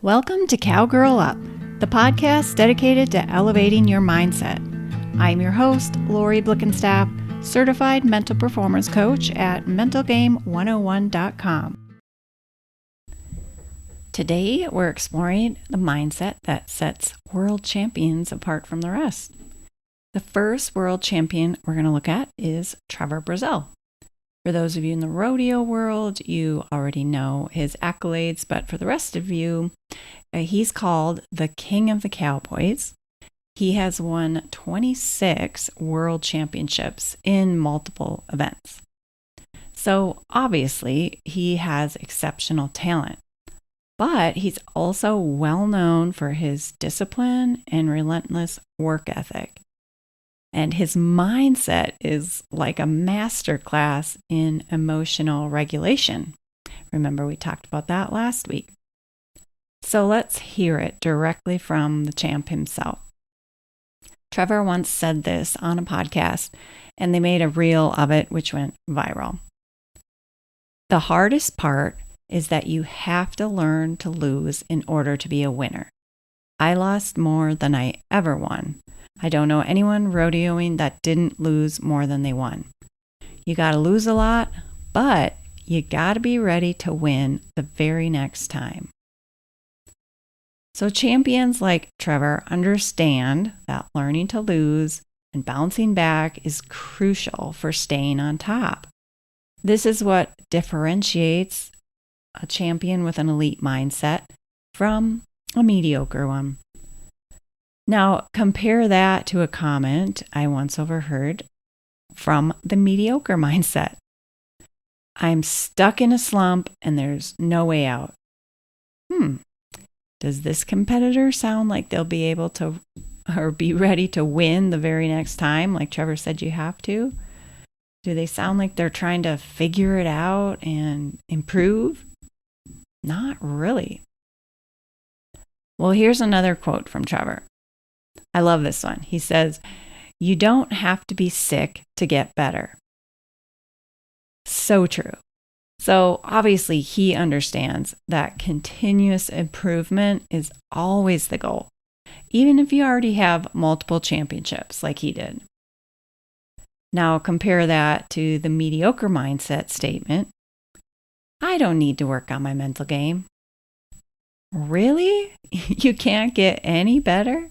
Welcome to Cowgirl Up, the podcast dedicated to elevating your mindset. I'm your host, Lori Blickenstaff, certified mental performance coach at mentalgame101.com. Today, we're exploring the mindset that sets world champions apart from the rest. The first world champion we're going to look at is Trevor Brazile. For those of you in the rodeo world, you already know his accolades, but for the rest of you, he's called the King of the Cowboys. He has won 26 world championships in multiple events. So obviously, he has exceptional talent, but he's also well known for his discipline and relentless work ethic. And his mindset is like a masterclass in emotional regulation. Remember, we talked about that last week. So let's hear it directly from the champ himself. Trevor once said this on a podcast, and they made a reel of it, which went viral. The hardest part is that you have to learn to lose in order to be a winner. I lost more than I ever won. I don't know anyone rodeoing that didn't lose more than they won. You got to lose a lot, but you got to be ready to win the very next time. So champions like Trevor understand that learning to lose and bouncing back is crucial for staying on top. This is what differentiates a champion with an elite mindset from a mediocre one. Now, compare that to a comment I once overheard from the mediocre mindset. I'm stuck in a slump and there's no way out. Does this competitor sound like they'll be able to or be ready to win the very next time, like Trevor said you have to? Do they sound like they're trying to figure it out and improve? Not really. Well, here's another quote from Trevor. I love this one. He says, "You don't have to be sick to get better." So true. So obviously he understands that continuous improvement is always the goal, even if you already have multiple championships like he did. Now compare that to the mediocre mindset statement. I don't need to work on my mental game. Really? You can't get any better?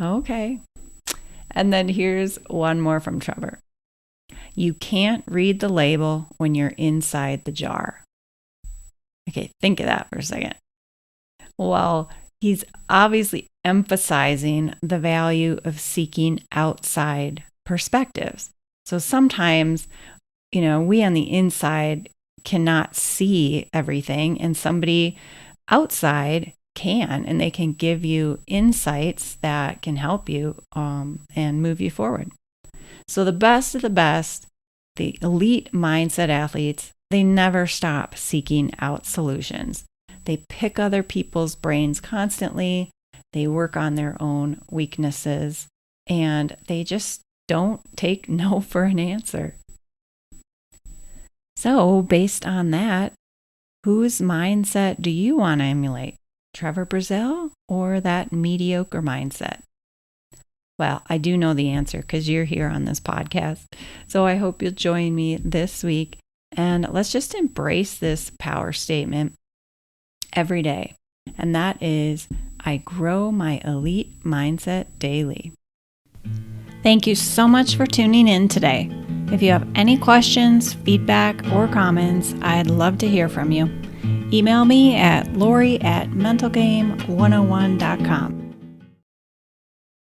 Okay. And then here's one more from Trevor. You can't read the label when you're inside the jar. Okay, think of that for a second. Well, he's obviously emphasizing the value of seeking outside perspectives. So sometimes, we on the inside cannot see everything, and somebody outside can, and they can give you insights that can help you and move you forward. So the best of the best, the elite mindset athletes, they never stop seeking out solutions. They pick other people's brains constantly. They work on their own weaknesses, and they just don't take no for an answer. So based on that, whose mindset do you want to emulate? Trevor Brazile or that mediocre mindset? Well, I do know the answer because you're here on this podcast. So I hope you'll join me this week, and let's just embrace this power statement every day. And that is, I grow my elite mindset daily. Thank you so much for tuning in today. If you have any questions, feedback, or comments, I'd love to hear from you. Email me at lori@mentalgame101.com.